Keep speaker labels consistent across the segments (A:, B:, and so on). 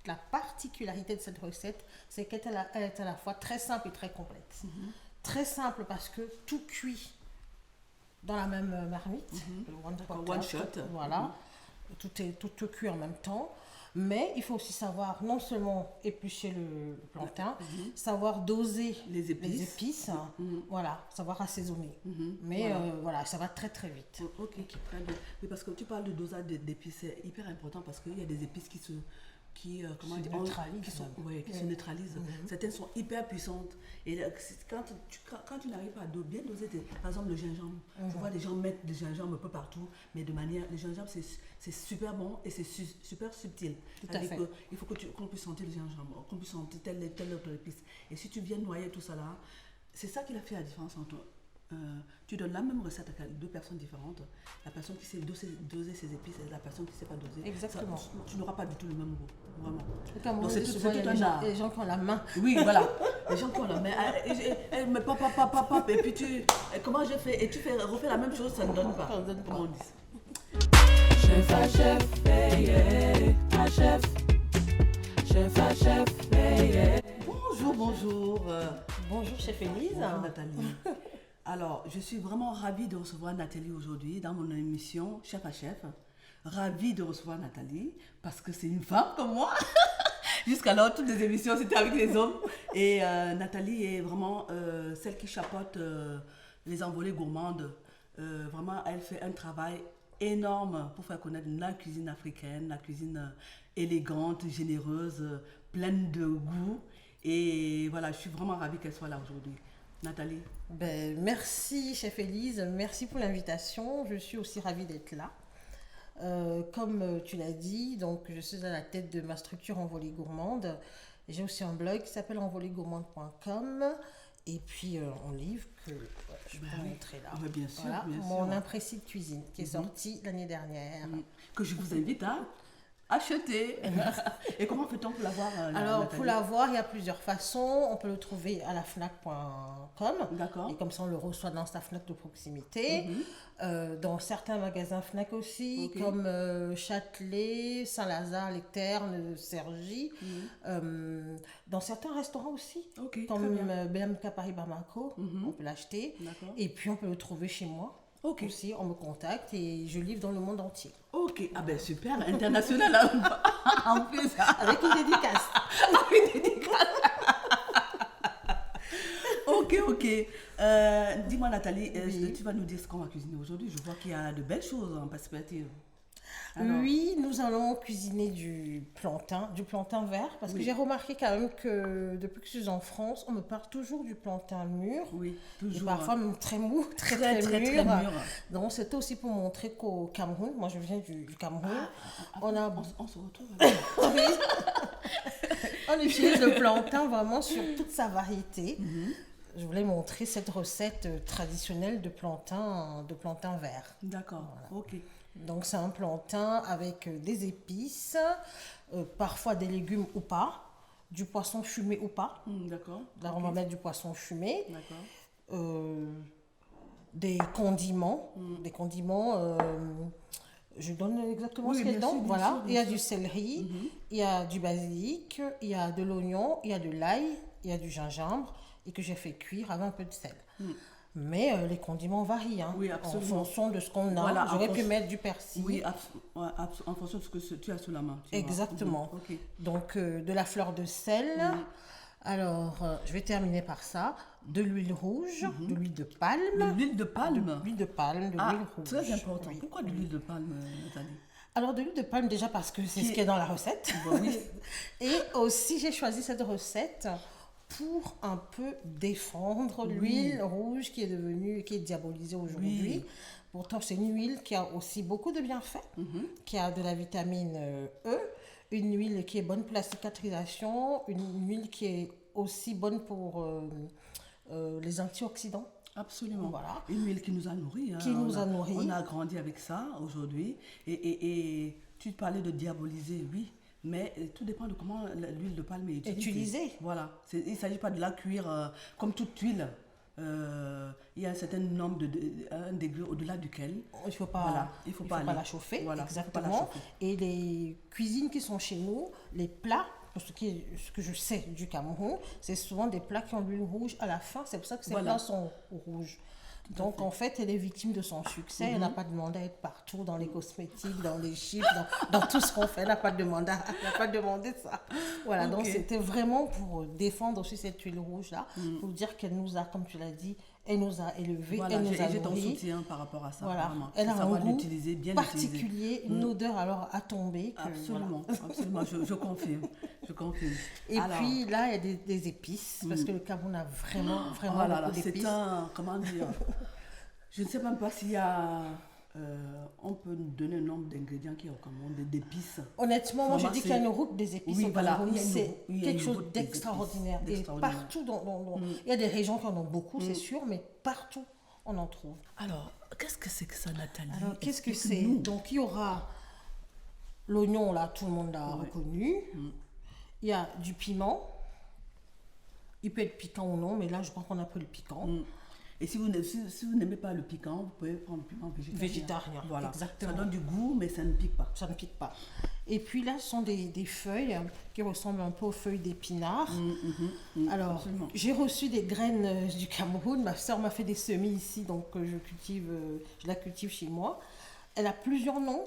A: la particularité de cette recette, c'est qu'elle est à la fois très simple et très complexe. Très simple parce que tout cuit dans la même marmite,
B: One shot.
A: Voilà, tout cuit en même temps. Mais il faut aussi savoir non seulement éplucher le plantain, savoir doser
B: Les épices.
A: Voilà, savoir assaisonner. Mais voilà, ça va très très vite.
B: Ok, très bien. Oui, parce que tu parles de dosage d'épices, c'est hyper important parce qu'il y a des épices qui se neutralisent. Certaines sont hyper puissantes. Et quand tu n'arrives pas à bien doser, par exemple le gingembre, je vois des gens mettre du gingembre un peu partout, mais de manière, le gingembre c'est super bon et c'est super subtil.
A: Tout à fait.
B: Il faut qu'on puisse sentir le gingembre, qu'on puisse sentir telle autre épice. Et si tu viens noyer tout ça là, c'est ça qui a fait la différence entre tu donnes la même recette à deux personnes différentes. La personne qui sait doser ses épices et la personne qui ne sait pas doser.
A: Exactement.
B: Tu n'auras pas du tout le même goût, vraiment.
A: Donc c'est tout un art. Les gens qui ont la main.
B: Oui, voilà. Les gens qui ont la main. Mais papa, et puis comment je fais? Et tu refais la même chose, ça ne donne pas.
A: Ça ne donne pas.
B: Comment on dit?
C: Chef à chef, à chef. Chef à chef,
B: Bonjour.
A: Bonjour, chef Élise.
B: Bonjour Nathalie. Alors, je suis vraiment ravie de recevoir Nathalie aujourd'hui dans mon émission Chef à Chef. Ravie de recevoir Nathalie parce que c'est une femme comme moi. Jusqu'alors, toutes les émissions, c'était avec les hommes. Et Nathalie est vraiment celle qui chapeaute les envolées gourmandes. Vraiment, elle fait un travail énorme pour faire connaître la cuisine africaine, la cuisine élégante, généreuse, pleine de goût. Et voilà, je suis vraiment ravie qu'elle soit là aujourd'hui. Nathalie.
A: Merci, chef Élise. Merci pour l'invitation. Je suis aussi ravie d'être là. Comme tu l'as dit, donc je suis à la tête de ma structure Envolée Gourmande. J'ai aussi un blog qui s'appelle envolégourmande.com et puis un livre que je peux montrer là.
B: Oui, bien sûr,
A: voilà,
B: bien
A: mon
B: sûr.
A: Impressible Cuisine qui est sorti l'année dernière.
B: Que je vous invite à acheter. Et comment fait-on pour l'avoir
A: Alors,
B: Nathalie?
A: pour l'avoir, il y a plusieurs façons. On peut le trouver à la fnac.com.
B: D'accord.
A: Et comme ça, on le reçoit dans sa Fnac de proximité. Dans certains magasins Fnac aussi, comme Châtelet, Saint-Lazare, Les Ternes, Cergy. Dans certains restaurants aussi, comme BMK Paris Bamako, on peut l'acheter.
B: D'accord.
A: Et puis, on peut le trouver chez moi. Aussi, on me contacte et je livre dans le monde entier.
B: Ok, ah ben super, international hein. En plus.
A: Avec une dédicace.
B: Ok. Dis-moi Nathalie, tu vas nous dire ce qu'on va cuisiner aujourd'hui. Je vois qu'il y a de belles choses en perspective. Alors...
A: Oui, nous allons cuisiner du plantain vert, parce que j'ai remarqué quand même que depuis que je suis en France, on me parle toujours du plantain mur.
B: Oui, toujours.
A: Et parfois même très mou, très mûr. Donc c'était aussi pour montrer qu'au Cameroun, moi je viens du Cameroun, on
B: se retrouve.
A: On utilise le plantain vraiment sur toute sa variété. Je voulais montrer cette recette traditionnelle de plantain vert.
B: D'accord, voilà. Ok.
A: Donc c'est un plantain avec des épices, parfois des légumes ou pas, du poisson fumé ou pas.
B: D'accord.
A: Là on va mettre du poisson fumé.
B: D'accord.
A: Des condiments. Je donne exactement ce qu'il y a dedans. Voilà. Il y a du céleri, il y a du basilic, il y a de l'oignon, il y a de l'ail, il y a du gingembre et que j'ai fait cuire avec un peu de sel. Mais les condiments varient en fonction de ce qu'on a. Voilà, j'aurais pu mettre du persil.
B: Oui, en fonction de ce que tu as sous la main.
A: Exactement. Donc de la fleur de sel. Alors, je vais terminer par ça. De l'huile rouge, de l'huile de palme.
B: De l'huile de palme.
A: De l'huile rouge.
B: Très important. Oui. Pourquoi de l'huile de palme, Nathalie?
A: Alors, de l'huile de palme, déjà parce que c'est ce qui est dans la recette.
B: Oui.
A: Et aussi, j'ai choisi cette recette pour un peu défendre l'huile rouge qui est diabolisée aujourd'hui. Oui. Pourtant, c'est une huile qui a aussi beaucoup de bienfaits, qui a de la vitamine E, une huile qui est bonne pour la cicatrisation, une huile qui est aussi bonne pour les antioxydants.
B: Absolument.
A: Voilà.
B: Une huile qui nous a nourris. On a grandi avec ça aujourd'hui. Et tu parlais de diaboliser, oui. Mais tout dépend de comment l'huile de palme est utilisée.
A: Utilisée.
B: Voilà. Il ne s'agit pas de la cuire comme toute huile. il y a un certain nombre un degré au-delà duquel
A: Il ne faut pas,
B: voilà, il faut pas
A: la chauffer,
B: voilà,
A: exactement.
B: faut pas la chauffer.
A: Et les cuisines qui sont chez nous, les plats, pour ce que je sais du Cameroun, c'est souvent des plats qui ont l'huile rouge à la fin. C'est pour ça que ces plats sont rouges. Donc, en fait, elle est victime de son succès. Elle n'a pas demandé à être partout dans les cosmétiques, dans les chips, dans tout ce qu'on fait. Elle n'a pas demandé ça. Voilà, donc c'était vraiment pour défendre aussi cette huile rouge-là, pour dire qu'elle nous a, comme tu l'as dit, elle nous a élevés,
B: voilà,
A: elle nous a
B: j'ai ton
A: nourris.
B: soutien par rapport à ça.
A: Voilà,
B: Vraiment.
A: elle a un goût
B: bien
A: particulier, une odeur alors à tomber.
B: Absolument, absolument, je confirme.
A: Et alors, puis là, il y a des épices, parce que le Cameroun a vraiment beaucoup d'épices.
B: C'est un, comment dire, je ne sais même pas s'il y a, on peut nous donner un nombre d'ingrédients qui est au Cameroun, d'épices.
A: Honnêtement, moi je dis qu'il y a une route des épices au Cameroun, c'est quelque chose
B: route
A: d'extraordinaire. Et partout, il y a des régions qui en ont beaucoup, c'est sûr, mais partout, on en trouve.
B: Alors, qu'est-ce que c'est que ça, Nathalie?
A: Alors, qu'est-ce que c'est? Donc, il y aura l'oignon, là, tout le monde l'a reconnu. Il y a du piment. Il peut être piquant ou non, mais là, je crois qu'on a pris le piquant.
B: Et si vous n'aimez pas le piquant, vous pouvez prendre le piment végétarien. Voilà.
A: Exactement.
B: Ça donne du goût, mais ça ne pique pas.
A: Ça ne pique pas. Et puis là, ce sont des feuilles qui ressemblent un peu aux feuilles d'épinards. Alors, absolument. J'ai reçu des graines du Cameroun. Ma soeur m'a fait des semis ici, donc je la cultive chez moi. Elle a plusieurs noms.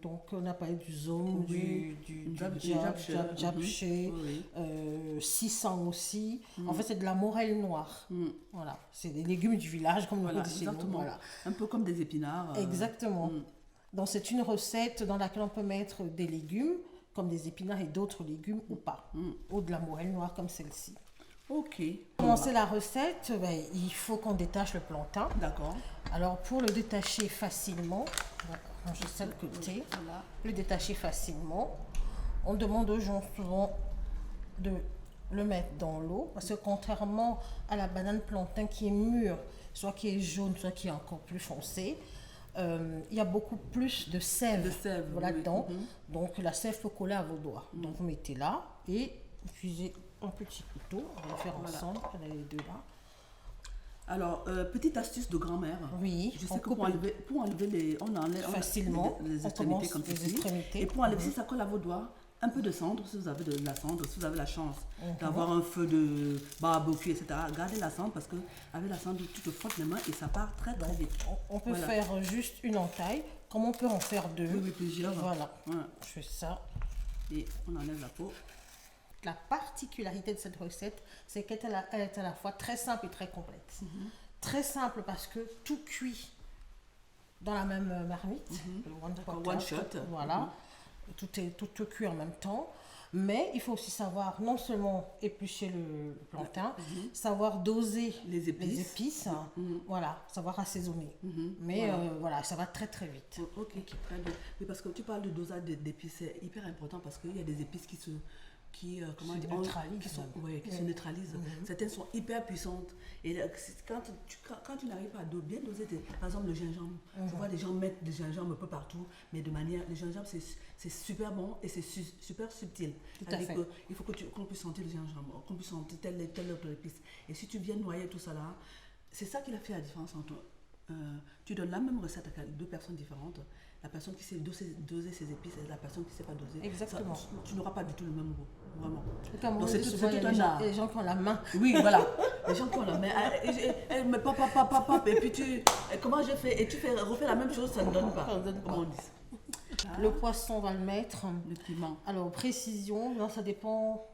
A: Donc, on a parlé du zome, du japché, 600 aussi. En fait, c'est de la morelle noire. Voilà, c'est des légumes du village, comme on dit chez nous. Voilà.
B: Un peu comme des épinards.
A: Exactement. Donc, c'est une recette dans laquelle on peut mettre des légumes, comme des épinards et d'autres légumes ou pas. Ou de la morelle noire, comme celle-ci.
B: Ok.
A: Pour commencer la recette, il faut qu'on détache le plantain.
B: D'accord.
A: Alors, pour le détacher facilement, je sais le côté, le détacher facilement, on demande aux gens souvent de le mettre dans l'eau, parce que contrairement à la banane plantain qui est mûre, soit qui est jaune, soit qui est encore plus foncé, il y a beaucoup plus de sève, là-dedans. Donc, la sève peut coller à vos doigts. Donc, vous mettez là et utilisez un petit couteau, on va le faire ensemble, on a les deux là.
B: Alors, petite astuce de grand-mère.
A: Oui,
B: je sais que pour enlever on enlève
A: facilement
B: les extrémités comme ceci. Et pour enlever, si ça colle à vos doigts, un peu de cendre, si vous avez de la cendre, si vous avez la chance d'avoir un feu de barbecue, etc. Gardez la cendre parce qu'avec la cendre, tu te frottes les mains et ça part très très vite.
A: On peut faire juste une entaille, comme on peut en faire deux.
B: Oui, plusieurs.
A: Voilà, je fais ça.
B: Et on enlève la peau.
A: La particularité de cette recette, c'est qu'elle est à la fois très simple et très complète. Très simple parce que tout cuit dans la même marmite,
B: one shot.
A: Voilà, tout cuit en même temps. Mais il faut aussi savoir non seulement éplucher le plantain, savoir doser les épices, voilà, savoir assaisonner. Mais voilà, ça va très très vite.
B: Ok, très bien. Mais parce que tu parles de dosage d'épices, c'est hyper important parce qu'il y a des épices qui se neutralisent. Certaines sont hyper puissantes. Et quand tu n'arrives pas à bien doser, par exemple le gingembre, je vois des gens mettre du gingembre un peu partout, mais de manière, le gingembre c'est super bon et c'est super subtil.
A: Tout à fait.
B: Il faut qu'on puisse sentir le gingembre, qu'on puisse sentir telle autre épice. Et si tu viens noyer tout ça là, c'est ça qui a fait la différence entre tu donnes la même recette à deux personnes différentes. La personne qui sait doser ses épices et la personne qui ne sait pas doser.
A: Exactement.
B: Tu n'auras pas du tout le même goût, vraiment.
A: Donc c'est tout un art. Les gens qui ont la main.
B: Oui, voilà. Les gens qui ont la main. Mais pop, et puis comment je fais? Et tu refais la même chose, ça ne donne pas.
A: Ça ne donne pas.
B: Comment on dit?
A: Le poisson, on va le mettre.
B: Le piment.
A: Alors, précision, non, ça dépend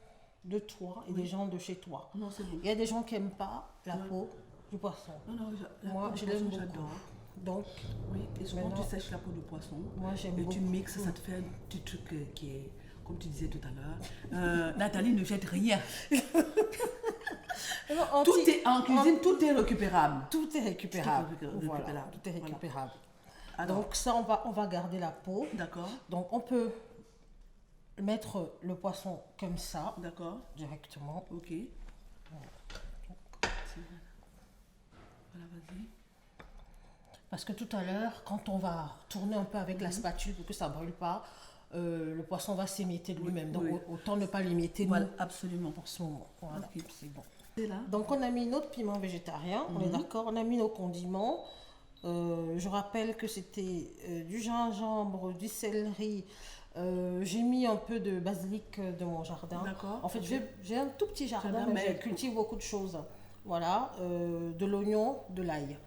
A: de toi et des gens de chez toi.
B: Non, c'est bon.
A: Il y a des gens qui n'aiment pas la peau du poisson.
B: Non,
A: moi, je l'aime beaucoup.
B: J'adore.
A: Donc,
B: oui, et souvent tu sèches la peau du poisson.
A: Moi, j'aime beaucoup.
B: Et tu mixes, ça te fait un petit truc qui est, comme tu disais tout à l'heure. Nathalie ne jette rien. Tout est en cuisine, tout est récupérable.
A: Tout est récupérable. Voilà, tout est récupérable. Voilà. Donc ça, on va garder la peau.
B: D'accord.
A: Donc on peut mettre le poisson comme ça.
B: D'accord.
A: Directement.
B: Ok. Voilà, vas-y.
A: Parce que tout à l'heure, quand on va tourner un peu avec la spatule pour que ça ne brûle pas, le poisson va s'émietter de lui-même. Donc autant ne pas l'émietter.
B: Voilà, absolument.
A: Pour ce moment. Voilà, c'est bon.
B: C'est là.
A: Donc on a mis notre piment végétarien, on est d'accord, on a mis nos condiments. Je rappelle que c'était du gingembre, du céleri. J'ai mis un peu de basilic de mon jardin.
B: D'accord.
A: En fait, j'ai un tout petit jardin,
B: bien,
A: mais je
B: mais-
A: cultive beaucoup de choses. Voilà, de l'oignon, de l'ail.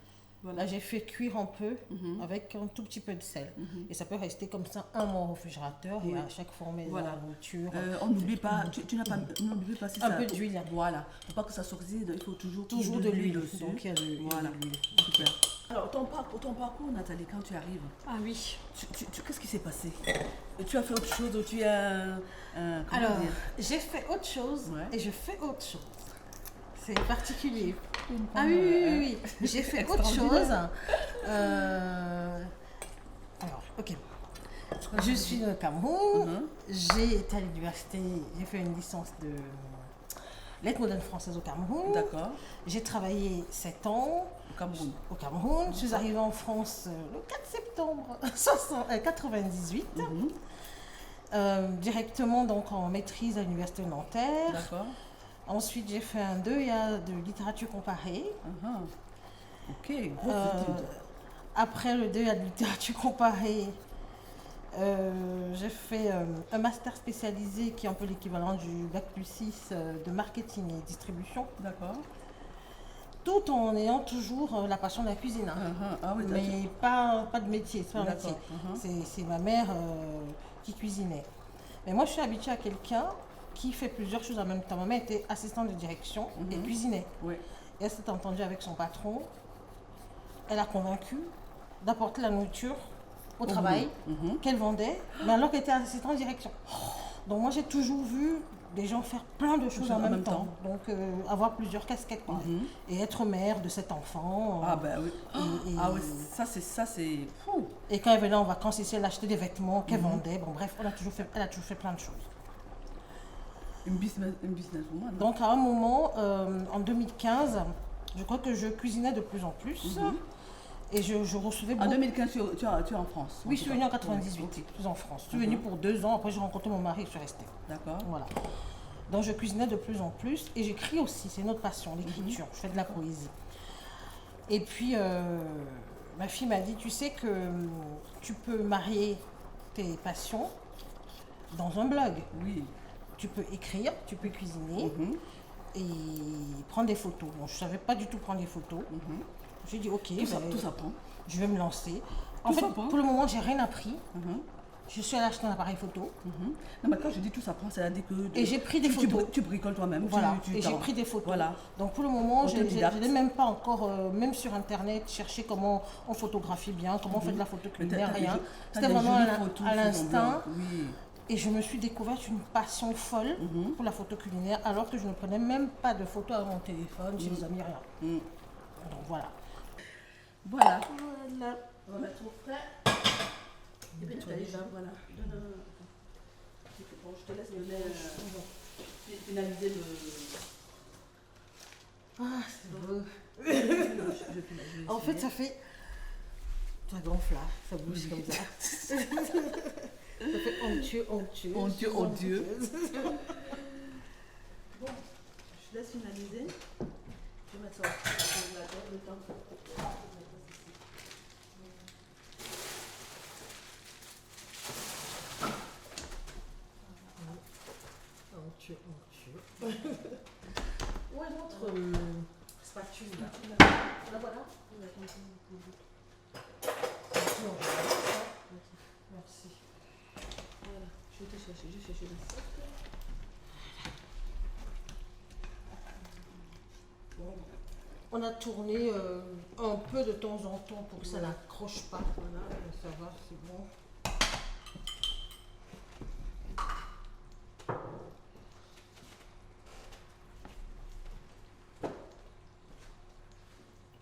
B: Voilà.
A: Là, j'ai fait cuire un peu avec un tout petit peu de sel. Et ça peut rester comme ça un mois au réfrigérateur. Et
B: Oui.
A: à chaque fois, on met
B: Voilà.
A: la nourriture.
B: On n'oublie pas, tu n'as pas, n'oublie pas si
A: Un
B: ça-
A: peu d'huile.
B: Voilà. Pour pas que ça s'oxyde, il faut toujours
A: Toujours de l'huile
B: dessus.
A: Donc, il y a de
B: Voilà.
A: l'huile.
B: Super. Alors, ton parcours, Nathalie, quand tu arrives,
A: Ah oui.
B: qu'est-ce qui s'est passé? Tu as fait autre chose ou tu as... comment
A: Alors,
B: dire?
A: j'ai fait autre chose
B: Ouais.
A: et je fais autre chose. C'est particulier.
B: Une
A: Ah
B: femme,
A: oui, oui, oui. J'ai fait autre chose.
B: Extraordinaire.
A: Alors, ok. Je suis au Cameroun.
B: Mhm.
A: J'ai été à l'université. J'ai fait une licence de lettres modernes françaises au Cameroun.
B: D'accord.
A: J'ai travaillé 7 ans
B: Au Cameroun.
A: au Cameroun. Je suis arrivée en France le 4 septembre 98. Directement donc en maîtrise à l'université de Nanterre.
B: D'accord.
A: Ensuite, j'ai fait un 2A de littérature comparée.
B: Mhm. Ok, grosse
A: Euh,
B: étude.
A: Après le 2A de littérature comparée, j'ai fait un master spécialisé qui est un peu l'équivalent du Bac plus 6 de marketing et distribution,
B: D'accord.
A: tout en ayant toujours la passion de la cuisine. Hein.
B: Mhm. Ah oui,
A: Mais pas de métier, c'est pas un
B: D'accord.
A: métier.
B: Mhm.
A: C'est ma mère qui cuisinait. Mais moi, je suis habituée à quelqu'un qui fait plusieurs choses en même temps. Ma mère était assistante de direction et cuisinait.
B: Oui.
A: Et elle s'est entendue avec son patron. Elle a convaincu d'apporter la nourriture au travail qu'elle vendait, mais alors qu'elle était assistante de direction. Donc moi, j'ai toujours vu des gens faire plein de choses en même temps. Donc avoir plusieurs casquettes pareil. Et être mère de 7 enfants.
B: Ah ben oui.
A: Et-
B: Ah oui, ça c'est... Fou.
A: Et quand elle venait en vacances ici, elle achetait des vêtements qu'elle vendait. Bon bref, elle a toujours fait plein de choses.
B: Une businesswoman.
A: Donc à un moment, en 2015, je crois que je cuisinais de plus en plus. Et je recevais
B: En
A: beaucoup.
B: 2015, tu es en France.
A: Oui, je suis venue en
B: tout cas.
A: 98, je suis en France. Je suis venue pour 2 ans, après j'ai rencontré mon mari et je suis restée.
B: D'accord.
A: Voilà. Donc je cuisinais de plus en plus et j'écris aussi, c'est une autre passion, l'écriture. Je fais de la poésie. Et puis ma fille m'a dit, tu sais que tu peux marier tes passions dans un blog.
B: Oui.
A: Tu peux écrire, tu peux cuisiner et prendre des photos. Bon, je ne savais pas du tout prendre des photos. J'ai dit ok,
B: Tout s'apprend.
A: je vais me lancer. En
B: Tout
A: fait,
B: s'apprend.
A: pour le moment, j'ai rien appris. Je suis allée acheter un appareil photo.
B: Non, mais quand je dis tout s'apprend, c'est-à-dire que...
A: Et j'ai pris des photos.
B: Tu bricoles toi-même.
A: Voilà,
B: tu
A: et j'ai
B: t'en-
A: pris des photos.
B: Voilà.
A: Donc pour le moment, je
B: Autodidacte.
A: n'ai même pas encore, même sur Internet, cherché comment on photographie bien, comment on fait de la photo
B: Mais
A: culinaire, rien.
B: t'as
A: C'était
B: des
A: vraiment
B: jolies
A: à
B: photos
A: à
B: sur ton
A: l'instinct.
B: blog. Oui.
A: Et je me suis découverte une passion folle pour la photo culinaire, alors que je ne prenais même pas de photos à mon téléphone, chez les amis, rien. Donc voilà.
B: Voilà.
A: Voilà.
B: On va mettre au frais. Et puis Nathalie, là, voilà. Donne. Bon, je te laisse donner, finaliser le...
A: Ah, c'est beau.
B: Je finalise.
A: En fait, ça fait. Ça gonfle là, ça bouge comme ça. Ça fait onctueux.
B: Onctueux. Bon, je laisse finaliser. Je vais mettre ça au congélateur le temps que...
A: Onctueux. Où est notre spatule là? La voilà. Merci.
B: Voilà, je vais te chercher, je vais chercher le sac.
A: Bon. On a tourné un peu de temps en temps pour que ça n'accroche pas. Voilà, ça va, c'est bon.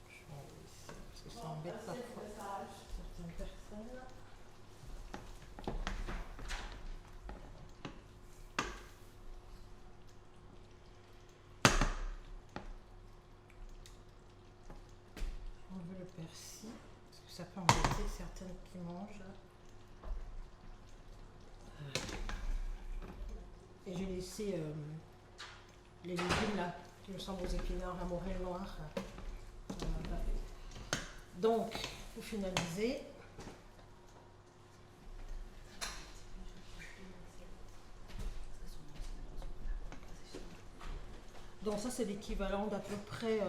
A: Je vais enlever ça, parce que ça embête parfois certaines personnes. On veut le persil, parce que ça peut embêter certaines qui mangent. Et j'ai laissé les légumes là qui ressemble aux épinards, la morelle noire. Donc, pour finaliser, donc ça c'est l'équivalent d'à peu près, et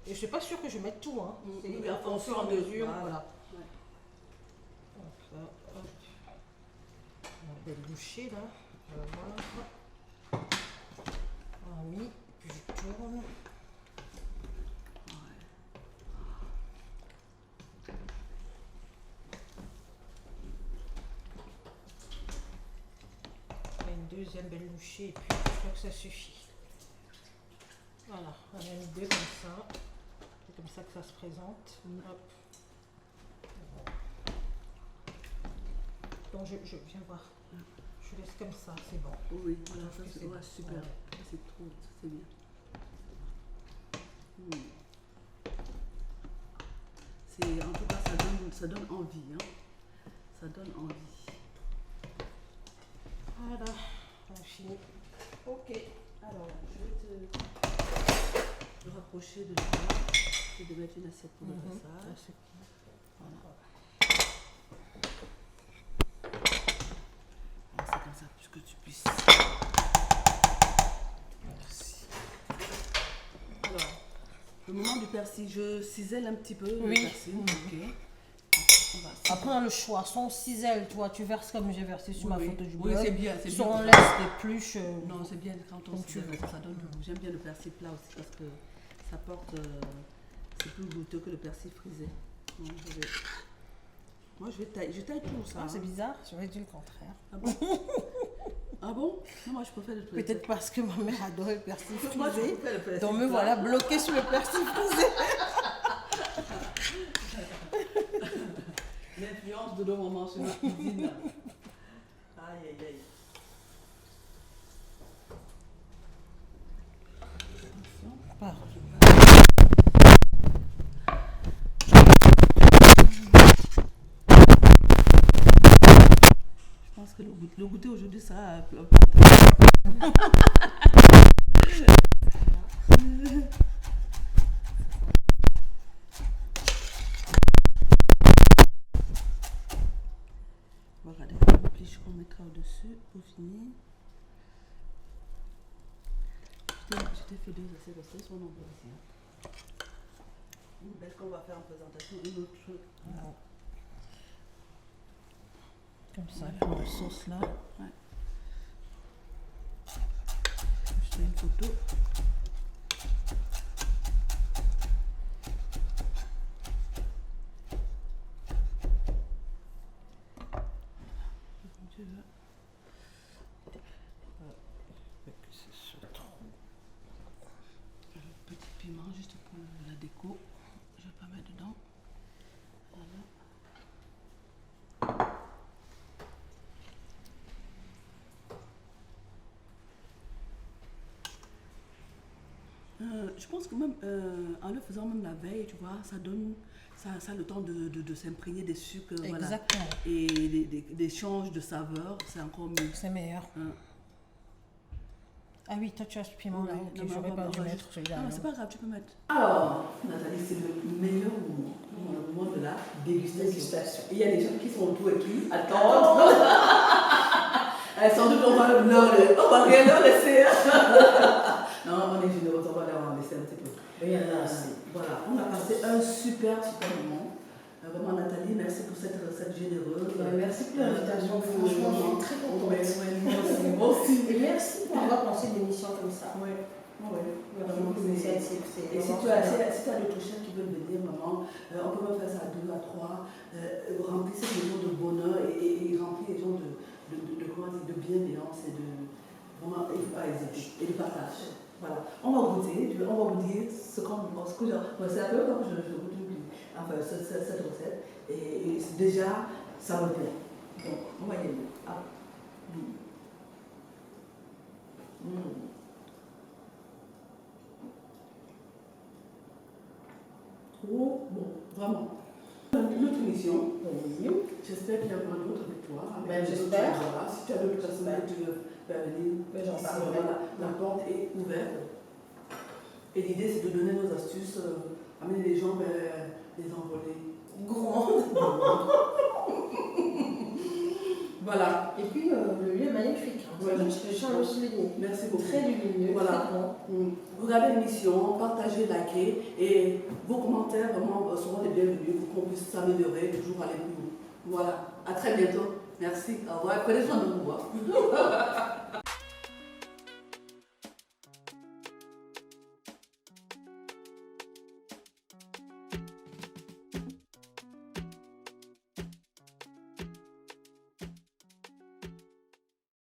A: je ne suis pas sûre que je mette tout, hein. C'est au fur et à mesure, voilà. Donc là, hop, on a des bouchées là, voilà. On a mis, puis je tourne. Deuxième belle bouchée et puis je crois que ça suffit. Voilà, on a mis deux comme ça. C'est comme ça que ça se présente. Hop. Donc je viens voir. Je laisse comme ça, c'est bon.
B: Oui, voilà, ça c'est
A: bon.
B: super.
A: Ouais.
B: Ça, c'est trop, ça, c'est bien. En tout cas, ça donne envie. Hein. Ça donne envie.
A: Voilà, on a fini.
B: Ok, alors je vais te rapprocher de ça et de mettre une assiette pour le passage. Voilà. Alors, c'est comme ça, pour que tu puisses. Merci. Alors, le moment du persil, je cisèle un petit peu le persil. Ok.
A: Après, on a le choix. Soit on cisèle, toi, tu verses comme j'ai versé sur ma photo du blog.
B: Oui, c'est bien.
A: Soit on laisse des pluches.
B: Non, c'est bien quand on cisèle, ça donne du goût. J'aime bien le persil plat aussi parce que ça porte. C'est plus goûteux que le persil frisé. Donc, moi, je taille tout ça.
A: Ah, c'est bizarre, j'aurais dit le contraire.
B: Ah bon? Ah bon? Non, moi, je préfère le persil.
A: Peut-être parce que ma mère adorait le persil
B: Moi, je
A: frisé.
B: préfère le persil
A: Donc me
B: plat.
A: voilà bloquée sur le persil frisé.
B: L'influence de nos mamans sur la cuisine. Aïe, aïe, aïe.
A: Pardon.
B: Je pense que le goûter aujourd'hui, ça a un peu. Regardez la pliche qu'on mettra au-dessus pour finir. Je t'ai fait deux assiettes parce qu'elles sont nombreuses ici. Hein. Une belle qu'on va faire en présentation, une autre.
A: Non. Comme ça, pour la sauce là.
B: Ouais. Je fais une photo. Petit piment juste pour la déco. Je vais pas mettre dedans. Voilà. Je pense que même en le faisant même la veille, tu vois, ça donne ça a le temps de s'imprégner des sucres.
A: Exactement.
B: Voilà. Et des changes de saveur, c'est encore mieux.
A: C'est meilleur.
B: Hein.
A: Ah oui, toi tu as ce piment là.
B: Oui,
A: Ok,
B: non, mais
A: j'aurais
B: on
A: pas
B: va
A: dû
B: juste-
A: mettre celui-là.
B: Non,
A: alors.
B: c'est pas grave, tu peux mettre. Alors, Nathalie, c'est le meilleur moment. Le moment de la dégustation. Et il y a des gens qui sont autour et qui attendent. Sans doute, on va rien leur laisser. Non, on est généreux, on va leur laisser un petit peu.
A: Il y en a aussi.
B: Voilà, on a passé un super moment. Vraiment, Nathalie, merci pour cette recette généreuse.
A: Merci pour l'invitation. Franchement, je suis très contente.
B: Moi aussi.
A: Et merci pour avoir pensé une émission comme ça.
B: Oui.
A: Vraiment, c'est initiative.
B: Et si tu as d'autres chefs qui veulent venir, maman, on peut même faire ça à 2, à 3, remplir ces gens de bonheur et remplir les gens de bienveillance et de vraiment, il ne faut pas hésiter, et de partage. Voilà. On va goûter, on va vous dire ce qu'on pense. C'est un peu comme je goûte enfin, cette recette. Et déjà, ça me plaît. Donc, on va y aller. Ah. Trop bon, vraiment. Notre émission, j'espère qu'il y aura d'autres victoires.
A: Ben, j'espère.
B: Voilà. Si tu as d'autres personnes que tu veux faire venir,
A: J'en parlerai.
B: la porte est ouverte. Et l'idée, c'est de donner nos astuces, amener les gens vers les envolées grandes. Voilà.
A: Et puis le lieu est magnifique. Hein.
B: Voilà.
A: Je tiens à le souligner.
B: Merci beaucoup.
A: Très lumineux.
B: Voilà.
A: Très grand.
B: Regardez l'émission, partagez, likez et vos commentaires vraiment seront les bienvenus pour qu'on puisse s'améliorer, toujours aller plus haut. Voilà. À très bientôt. Merci. Au revoir. Prenez soin de vous.